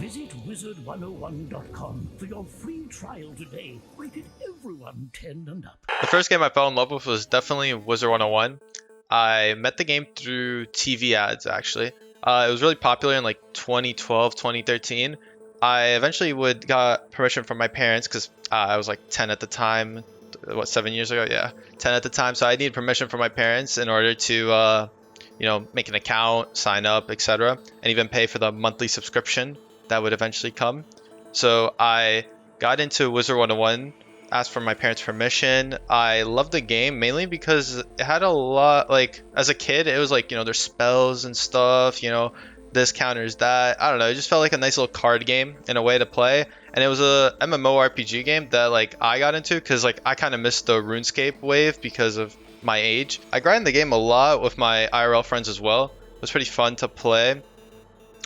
Visit Wizard101.com for your free trial today. Rated everyone 10 and up. The first game I fell in love with was definitely Wizard 101. I met the game through TV ads, actually. It was really popular in like 2012, 2013. I eventually got permission from my parents because I was like 10 at the time. What, 7 years ago? Yeah, 10 at the time. So I needed permission from my parents in order to, make an account, sign up, etc., and even pay for the monthly subscription that would eventually come. So I got into Wizard 101, asked for my parents' permission. I loved the game mainly because it had a lot, like, as a kid, it was like, there's spells and stuff, this counters that. I don't know, it just felt like a nice little card game in a way to play. And it was a MMORPG game that, like, I got into because, like, I kind of missed the RuneScape wave because of my age. I grinded the game a lot with my IRL friends as well. It was pretty fun to play.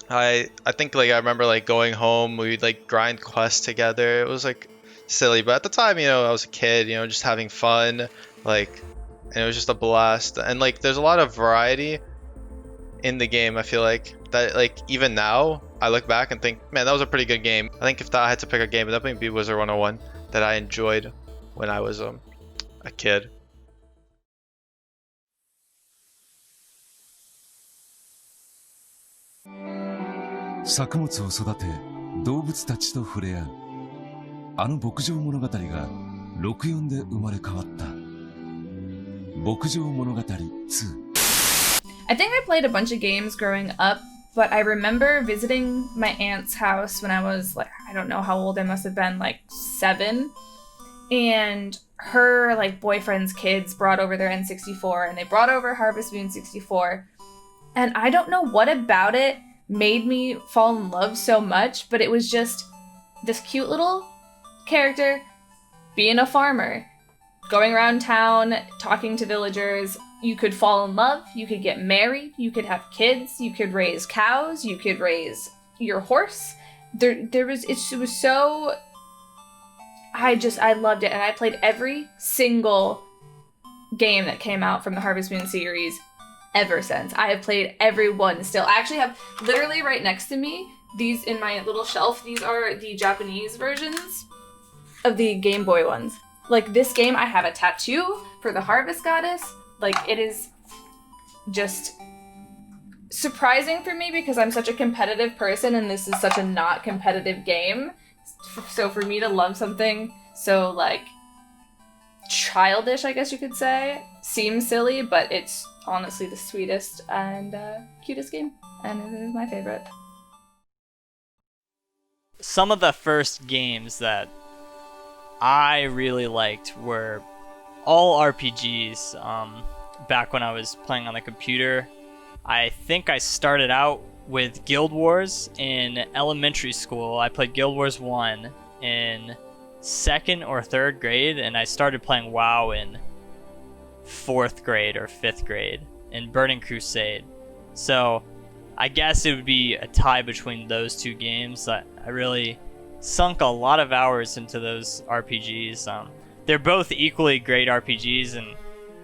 I think, like, I remember, like, going home, we'd, like, grind quests together. It was, like, silly, but at the time, I was a kid, just having fun, like, and it was just a blast. And, like, there's a lot of variety in the game. I feel like that, like, even now I look back and think, man, that was a pretty good game. I think if I had to pick a game, it would definitely be Wizard 101 that I enjoyed when I was a kid.「作物を育て動物たちと触れ合う」あの牧場物語が64で生まれ変わった牧場物語2 I think I played a bunch of games growing up, but I remember visiting my aunt's house when I was like, I don't know how old I must have been, like 7, and her like boyfriend's kids brought over their N64 and they brought over Harvest Moon 64, and I don't know what about it made me fall in love so much, but it was just this cute little character being a farmer, going around town, talking to villagers. You could fall in love, you could get married, you could have kids, you could raise cows, you could raise your horse. It was so, I loved it, and I played every single game that came out from the Harvest Moon series ever since. I have played every one still. I actually have, literally right next to me, these in my little shelf, these are the Japanese versions of the Game Boy ones. Like, this game, I have a tattoo for the Harvest Goddess. Like, it is just surprising for me because I'm such a competitive person and this is such a not competitive game. So for me to love something so, like, childish, I guess you could say, seems silly, but it's honestly the sweetest and cutest game, and it is my favorite. Some of the first games that I really liked were all RPGs. Back when I was playing on the computer, I think I started out with Guild Wars in elementary school. I played Guild Wars 1 in 2nd or 3rd grade, and I started playing WoW in 4th grade or 5th grade in Burning Crusade. So I guess it would be a tie between those two games. I really sunk a lot of hours into those RPGs. They're both equally great RPGs, and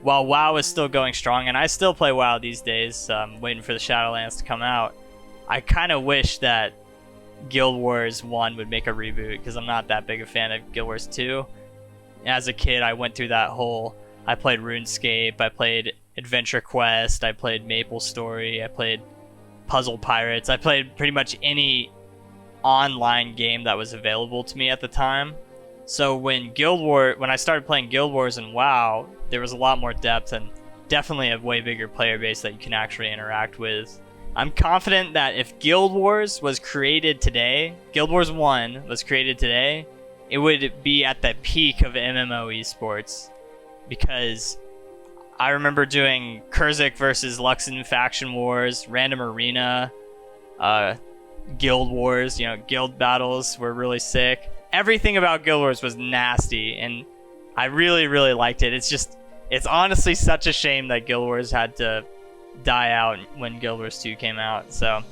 while WoW is still going strong, and I still play WoW these days, waiting for the Shadowlands to come out, I kind of wish that Guild Wars 1 would make a reboot, because I'm not that big a fan of Guild Wars 2. As a kid, I went through that whole, I played RuneScape, I played Adventure Quest, I played MapleStory, I played Puzzle Pirates, I played pretty much any online game that was available to me at the time. So when I started playing Guild Wars and WoW, there was a lot more depth and definitely a way bigger player base that you can actually interact with. I'm confident that if Guild Wars was created today, Guild Wars 1 was created today, it would be at the peak of MMO esports, because I remember doing Kurzik versus Luxon Faction Wars, Random Arena, Guild Wars, guild battles were really sick. Everything about Guild Wars was nasty, and I really, really liked it. It's honestly such a shame that Guild Wars had to die out when Guild Wars 2 came out. So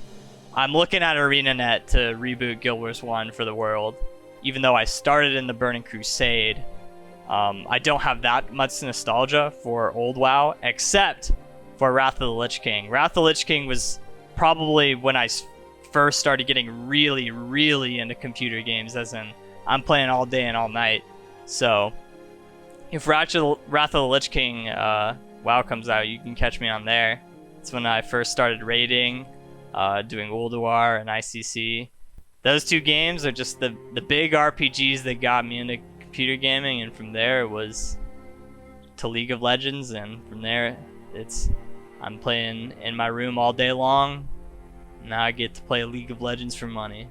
I'm looking at ArenaNet to reboot Guild Wars 1 for the world. Even though I started in the Burning Crusade, I don't have that much nostalgia for old WoW, except for Wrath of the Lich King. Wrath of the Lich King was probably when I first started getting really, really into computer games, as in I'm playing all day and all night. So if Wrath of the Lich King WoW comes out, you can catch me on there. It's when I first started raiding, doing Ulduar and ICC. Those two games are just the big RPGs that got me into computer gaming, and from there it was to League of Legends, and from there I'm playing in my room all day long. Now I get to play League of Legends for money.